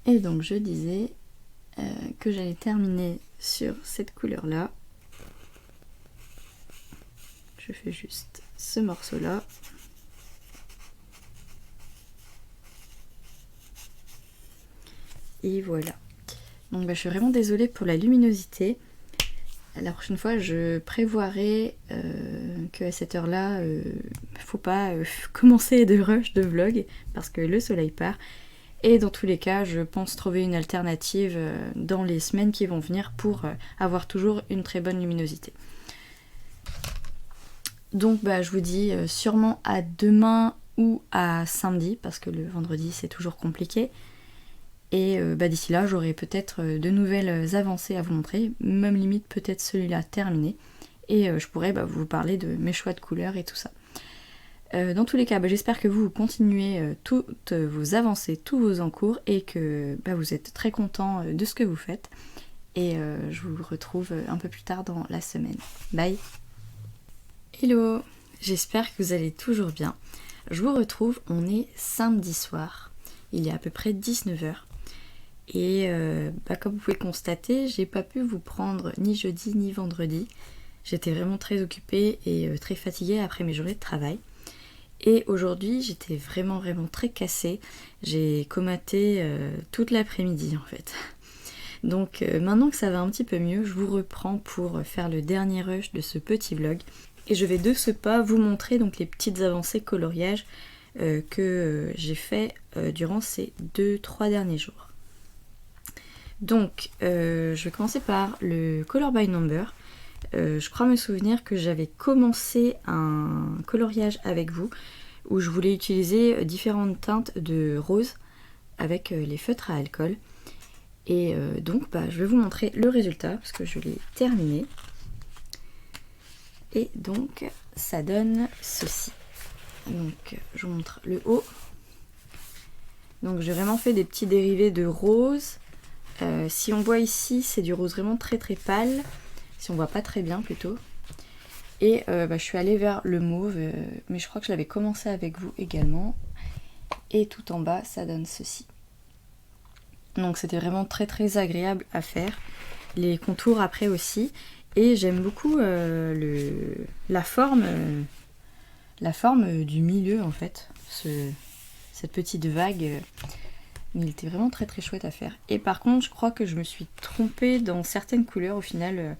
Et donc je disais que j'allais terminer sur cette couleur là. Je fais juste ce morceau là. Et voilà. Donc je suis vraiment désolée pour la luminosité. La prochaine fois je prévoirai qu'à cette heure là faut pas commencer de rush de vlog parce que le soleil part. Et dans tous les cas, je pense trouver une alternative dans les semaines qui vont venir pour avoir toujours une très bonne luminosité. Donc je vous dis sûrement à demain ou à samedi, parce que le vendredi c'est toujours compliqué. Et d'ici là, j'aurai peut-être de nouvelles avancées à vous montrer, même limite peut-être celui-là terminé. Et je pourrais vous parler de mes choix de couleurs et tout ça. Dans tous les cas, j'espère que vous continuez toutes vos avancées, tous vos encours et que vous êtes très contents de ce que vous faites. Et je vous retrouve un peu plus tard dans la semaine. Bye! Hello! J'espère que vous allez toujours bien. Je vous retrouve, on est samedi soir. Il est à peu près 19h. Et comme vous pouvez constater, j'ai pas pu vous prendre ni jeudi ni vendredi. J'étais vraiment très occupée et très fatiguée après mes journées de travail. Et aujourd'hui, j'étais vraiment très cassée. J'ai comaté toute l'après-midi en fait. Donc maintenant que ça va un petit peu mieux, je vous reprends pour faire le dernier rush de ce petit vlog. Et je vais de ce pas vous montrer donc les petites avancées coloriage que j'ai fait durant ces 2-3 derniers jours. Donc je vais commencer par le Color by Number. Je crois me souvenir que j'avais commencé un coloriage avec vous où je voulais utiliser différentes teintes de rose avec les feutres à alcool. Et donc je vais vous montrer le résultat parce que je l'ai terminé. Et donc ça donne ceci. Donc je vous montre le haut. Donc j'ai vraiment fait des petits dérivés de rose. Si on voit ici, c'est du rose vraiment très pâle. Si on voit pas très bien plutôt. Et je suis allée vers le mauve, mais je crois que je l'avais commencé avec vous également. Et tout en bas, ça donne ceci. Donc c'était vraiment très très agréable à faire. Les contours après aussi. Et j'aime beaucoup la forme du milieu en fait. Cette petite vague. Il était vraiment très très chouette à faire. Et par contre, je crois que je me suis trompée dans certaines couleurs. Au final,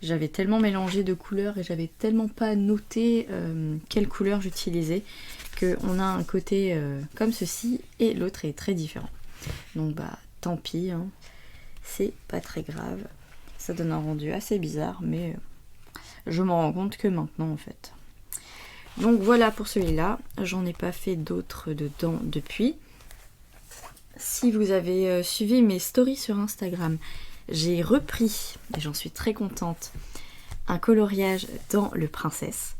j'avais tellement mélangé de couleurs et j'avais tellement pas noté quelle couleur j'utilisais qu'on a un côté comme ceci et l'autre est très différent. Donc bah tant pis, hein. C'est pas très grave. Ça donne un rendu assez bizarre, mais je m'en rends compte que maintenant en fait. Donc voilà pour celui-là. J'en ai pas fait d'autres dedans depuis. Si vous avez suivi mes stories sur Instagram, j'ai repris, et j'en suis très contente, un coloriage dans le Princesse.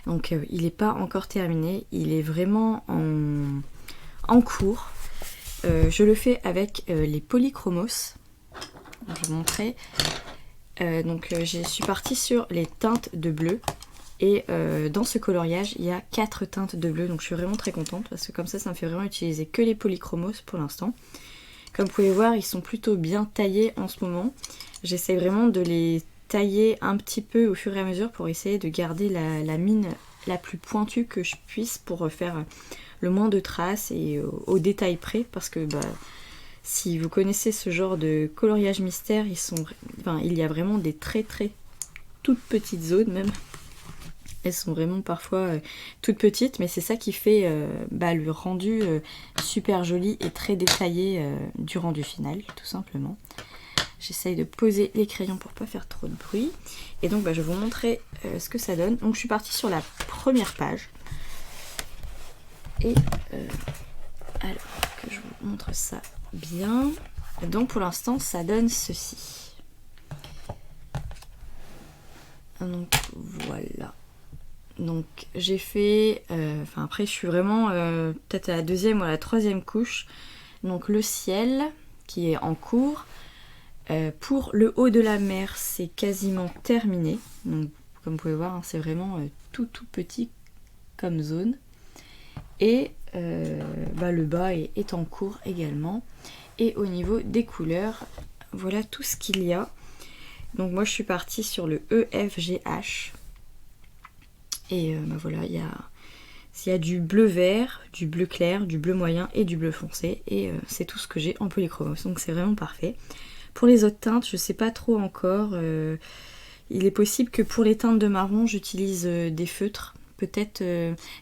Donc il n'est pas encore terminé, il est vraiment en cours. Je le fais avec les polychromos. Je vais vous montrer. Je suis partie sur les teintes de bleu. Et dans ce coloriage, il y a 4 teintes de bleu, donc je suis vraiment très contente parce que comme ça me fait vraiment utiliser que les polychromos pour l'instant. Comme vous pouvez voir, ils sont plutôt bien taillés en ce moment. J'essaie vraiment de les tailler un petit peu au fur et à mesure pour essayer de garder la mine la plus pointue que je puisse pour faire le moins de traces et au détail près parce que si vous connaissez ce genre de coloriage mystère, il y a vraiment des très très toutes petites zones même. Elles sont vraiment parfois toutes petites, mais c'est ça qui fait le rendu super joli et très détaillé du rendu final, tout simplement. J'essaye de poser les crayons pour pas faire trop de bruit. Et donc je vais vous montrer ce que ça donne. Donc je suis partie sur la première page. Et alors que je vous montre ça bien. Donc pour l'instant ça donne ceci. Donc voilà. Donc j'ai fait, après je suis vraiment peut-être à la 2e ou à la 3e couche. Donc le ciel qui est en cours. Pour le haut de la mer c'est quasiment terminé. Donc comme vous pouvez voir, hein, c'est vraiment tout petit comme zone. Et le bas est en cours également. Et au niveau des couleurs, voilà tout ce qu'il y a. Donc moi je suis partie sur le EFGH. Et voilà, il y a du bleu vert, du bleu clair, du bleu moyen et du bleu foncé. Et c'est tout ce que j'ai en polychromos. Donc c'est vraiment parfait. Pour les autres teintes, je sais pas trop encore. Il est possible que pour les teintes de marron, j'utilise des feutres. Peut-être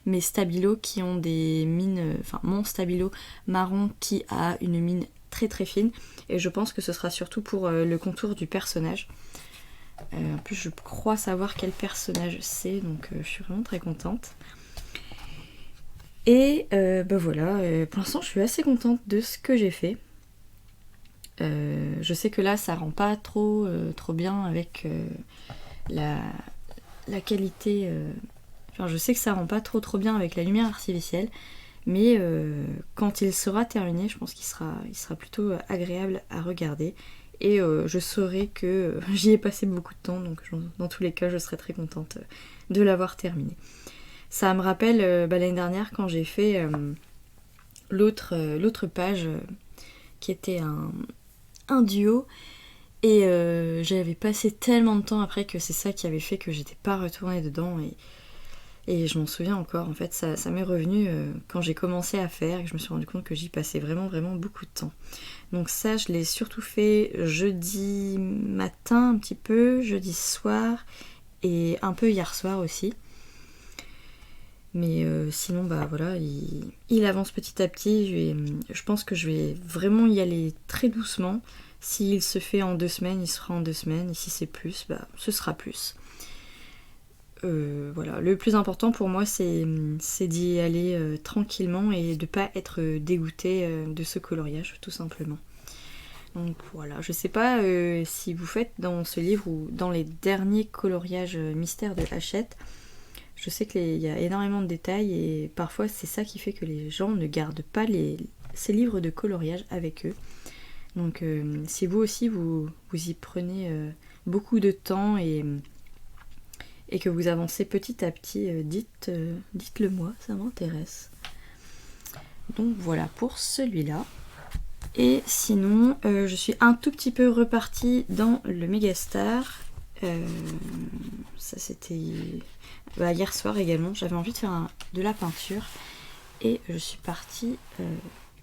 mes stabilos qui ont des mines... mon stabilo marron qui a une mine très très fine. Et je pense que ce sera surtout pour le contour du personnage. En plus je crois savoir quel personnage c'est, donc je suis vraiment très contente. Et voilà, pour l'instant je suis assez contente de ce que j'ai fait. Je sais que là ça rend pas trop bien avec la qualité... je sais que ça rend pas trop bien avec la lumière artificielle, mais quand il sera terminé, je pense qu'il sera plutôt agréable à regarder. Et je saurai que j'y ai passé beaucoup de temps, donc dans tous les cas, je serai très contente de l'avoir terminé. Ça me rappelle l'année dernière quand j'ai fait l'autre page qui était un duo. Et j'avais passé tellement de temps après que c'est ça qui avait fait que j'étais pas retournée dedans. Et je m'en souviens encore, en fait, ça m'est revenu quand j'ai commencé à faire et que je me suis rendu compte que j'y passais vraiment beaucoup de temps. Donc ça, je l'ai surtout fait jeudi matin un petit peu, jeudi soir et un peu hier soir aussi. Mais sinon, voilà, il avance petit à petit. Je pense que je vais vraiment y aller très doucement. S'il se fait en 2 semaines, il sera en 2 semaines. Et si c'est plus, ce sera plus. Voilà, le plus important pour moi c'est d'y aller tranquillement et de pas être dégoûtée de ce coloriage tout simplement. Donc voilà, je sais pas si vous faites dans ce livre ou dans les derniers coloriages mystères de Hachette, je sais qu'il y a énormément de détails et parfois c'est ça qui fait que les gens ne gardent pas ces livres de coloriage avec eux. Donc si vous aussi vous y prenez beaucoup de temps et que vous avancez petit à petit, dites-le moi, ça m'intéresse. Donc voilà pour celui-là. Et sinon, je suis un tout petit peu repartie dans le Megastar. Ça c'était hier soir également. J'avais envie de faire de la peinture. Et je suis partie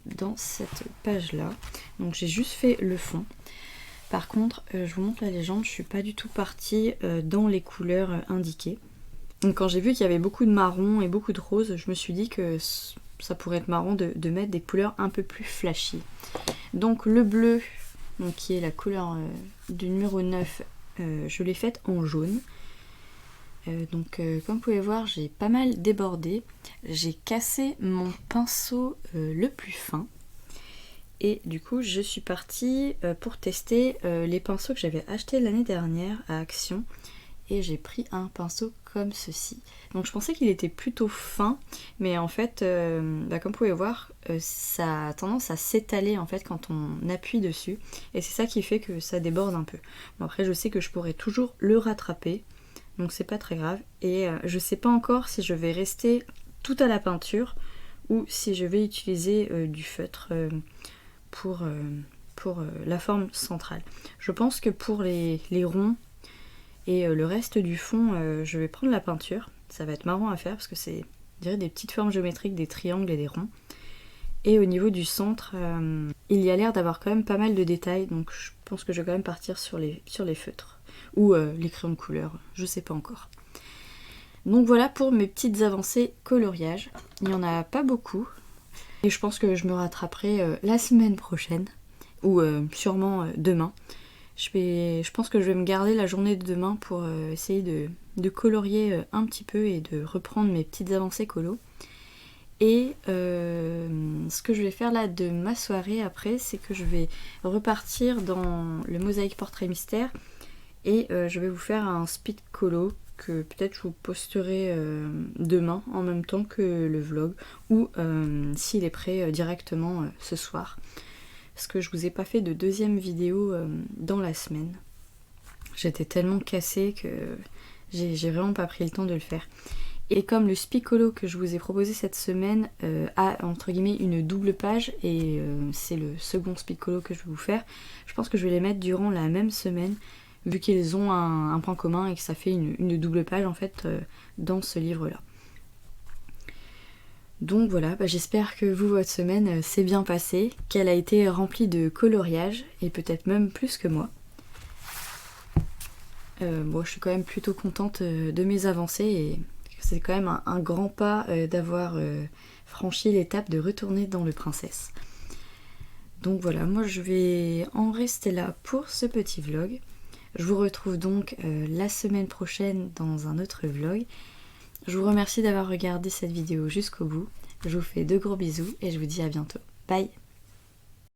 dans cette page-là. Donc j'ai juste fait le fond. Par contre, je vous montre la légende, je suis pas du tout partie dans les couleurs indiquées. Donc quand j'ai vu qu'il y avait beaucoup de marron et beaucoup de rose, je me suis dit que ça pourrait être marrant de mettre des couleurs un peu plus flashy. Donc le bleu, donc, qui est la couleur du numéro 9, je l'ai faite en jaune. Comme vous pouvez voir, j'ai pas mal débordé. J'ai cassé mon pinceau le plus fin. Et du coup, je suis partie pour tester les pinceaux que j'avais achetés l'année dernière à Action. Et j'ai pris un pinceau comme ceci. Donc je pensais qu'il était plutôt fin, mais en fait, comme vous pouvez voir, ça a tendance à s'étaler en fait quand on appuie dessus. Et c'est ça qui fait que ça déborde un peu. Bon, après, je sais que je pourrais toujours le rattraper. Donc c'est pas très grave. Et je sais pas encore si je vais rester tout à la peinture ou si je vais utiliser du feutre pour la forme centrale. Je pense que pour les ronds et le reste du fond, je vais prendre la peinture. Ça va être marrant à faire parce que c'est, je dirais, des petites formes géométriques, des triangles et des ronds. Et au niveau du centre, il y a l'air d'avoir quand même pas mal de détails. Donc je pense que je vais quand même partir sur les feutres. Ou les crayons de couleur, je sais pas encore. Donc voilà pour mes petites avancées coloriage. Il n'y en a pas beaucoup. Et je pense que je me rattraperai la semaine prochaine. Ou sûrement demain. Je pense que je vais me garder la journée de demain pour essayer de colorier un petit peu et de reprendre mes petites avancées colo. Et ce que je vais faire là de ma soirée après, c'est que je vais repartir dans le mosaïque portrait mystère et je vais vous faire un speed colo que peut-être je vous posterai demain en même temps que le vlog ou s'il est prêt directement ce soir. Parce que je vous ai pas fait de deuxième vidéo dans la semaine. J'étais tellement cassée que j'ai vraiment pas pris le temps de le faire. Et comme le Spicolo que je vous ai proposé cette semaine a entre guillemets une double page et c'est le second Spicolo que je vais vous faire, je pense que je vais les mettre durant la même semaine vu qu'ils ont un point commun et que ça fait une double page en fait dans ce livre-là. Donc voilà, j'espère que vous, votre semaine s'est bien passée, qu'elle a été remplie de coloriage, et peut-être même plus que moi. Je suis quand même plutôt contente de mes avancées, et c'est quand même un grand pas d'avoir franchi l'étape de retourner dans le Princesse. Donc voilà, moi je vais en rester là pour ce petit vlog. Je vous retrouve donc la semaine prochaine dans un autre vlog. Je vous remercie d'avoir regardé cette vidéo jusqu'au bout. Je vous fais de gros bisous et je vous dis à bientôt. Bye!